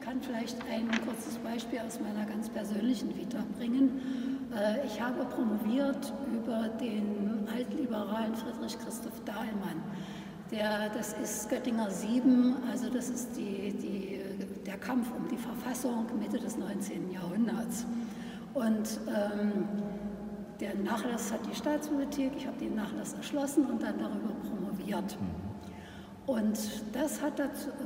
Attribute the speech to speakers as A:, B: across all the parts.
A: kann vielleicht ein kurzes Beispiel aus meiner ganz persönlichen Vita bringen. Ich habe promoviert über den altliberalen Friedrich Christoph Dahlmann. Das ist Göttinger 7, also das ist der Kampf um die Verfassung Mitte des 19. Jahrhunderts. Und den Nachlass hat die Staatsbibliothek, ich habe den Nachlass erschlossen und dann darüber promoviert. Und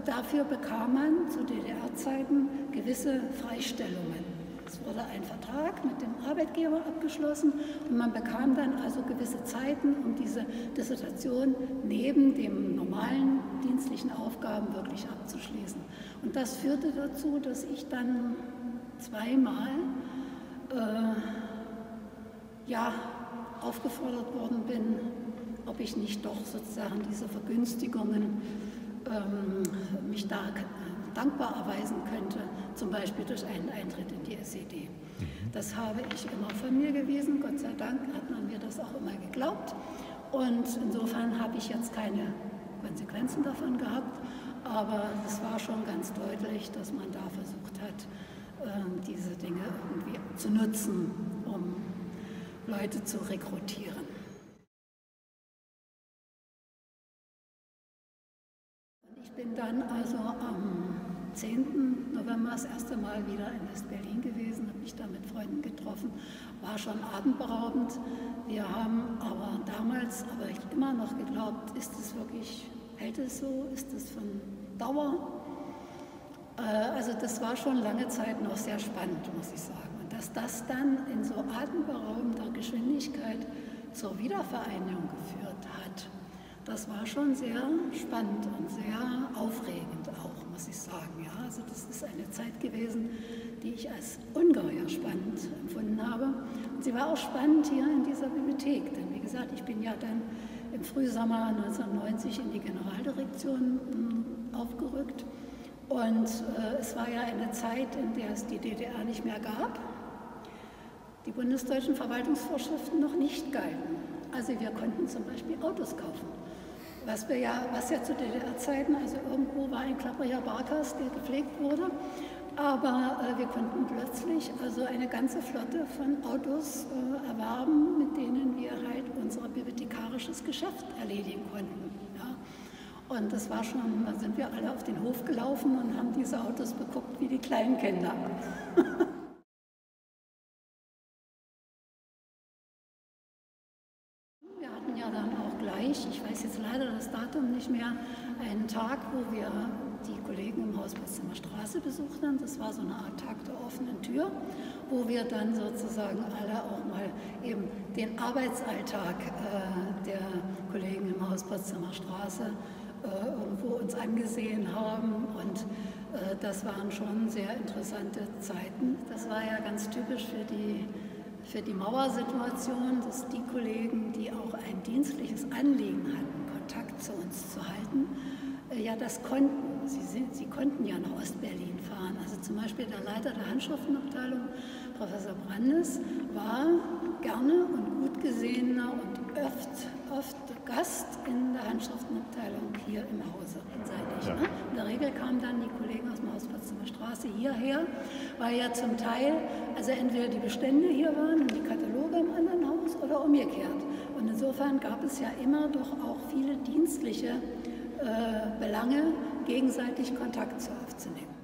A: dafür bekam man zu DDR-Zeiten gewisse Freistellungen. Es wurde ein Vertrag mit dem Arbeitgeber abgeschlossen und man bekam dann also gewisse Zeiten, um diese Dissertation neben den normalen dienstlichen Aufgaben wirklich abzuschließen. Und das führte dazu, dass ich dann zweimal aufgefordert worden bin, ob ich nicht doch sozusagen diese Vergünstigungen mich da dankbar erweisen könnte, zum Beispiel durch einen Eintritt in die SED. Das habe ich immer von mir gewiesen, Gott sei Dank hat man mir das auch immer geglaubt und insofern habe ich jetzt keine Konsequenzen davon gehabt, aber es war schon ganz deutlich, dass man da versucht hat, diese Dinge irgendwie zu nutzen, um Leute zu rekrutieren. Ich bin dann also am 10. November das erste Mal wieder in West-Berlin gewesen, habe mich da mit Freunden getroffen, war schon atemberaubend. Wir haben aber damals immer noch geglaubt, ist es wirklich, hält es so, ist es von Dauer? Also das war schon lange Zeit noch sehr spannend, muss ich sagen. Und dass das dann in so atemberaubender Geschwindigkeit zur Wiedervereinigung geführt hat, das war schon sehr spannend und sehr aufregend auch, muss ich sagen. Ja, also das ist eine Zeit gewesen, die ich als ungeheuer spannend empfunden habe. Und sie war auch spannend hier in dieser Bibliothek, denn wie gesagt, ich bin ja dann im Frühsommer 1990 in die Generaldirektion aufgerückt. Und es war ja eine Zeit, in der es die DDR nicht mehr gab, die bundesdeutschen Verwaltungsvorschriften noch nicht galten. Also wir konnten zum Beispiel Autos kaufen. Was ja zu DDR-Zeiten, also irgendwo war ein klappriger Barkas, der gepflegt wurde, aber wir konnten plötzlich also eine ganze Flotte von Autos erwerben, mit denen wir halt unser bibliothekarisches Geschäft erledigen konnten. Ja. Und das war schon, da sind wir alle auf den Hof gelaufen und haben diese Autos beguckt wie die kleinen Kinder. Wir hatten ja dann auch gleich, ich weiß jetzt leider das Datum nicht mehr, einen Tag, wo wir die Kollegen im Haus Potsdamer Straße besucht haben. Das war so eine Art Tag der offenen Tür, wo wir dann sozusagen alle auch mal eben den Arbeitsalltag der Kollegen im Haus Potsdamer Straße irgendwo uns angesehen haben. Und das waren schon sehr interessante Zeiten. Das war ja ganz typisch für die Mauersituation, dass die Kollegen, die auch ein dienstliches Anliegen hatten, Kontakt zu uns zu halten, ja das konnten. Sie konnten ja nach Ostberlin fahren. Also zum Beispiel der Leiter der Handschriftenabteilung, Professor Brandes, war gerne und gut gesehener und oft Gast in der Handschriftenabteilung hier im Hause, einseitig. Ja. Ne? In der Regel kamen dann die Kollegen aus dem Haus Potsdamer Straße hierher, weil ja zum Teil, also entweder die Bestände hier waren und die Kataloge im anderen Haus oder umgekehrt. Und insofern gab es ja immer doch auch viele dienstliche Belange, gegenseitig Kontakt aufzunehmen.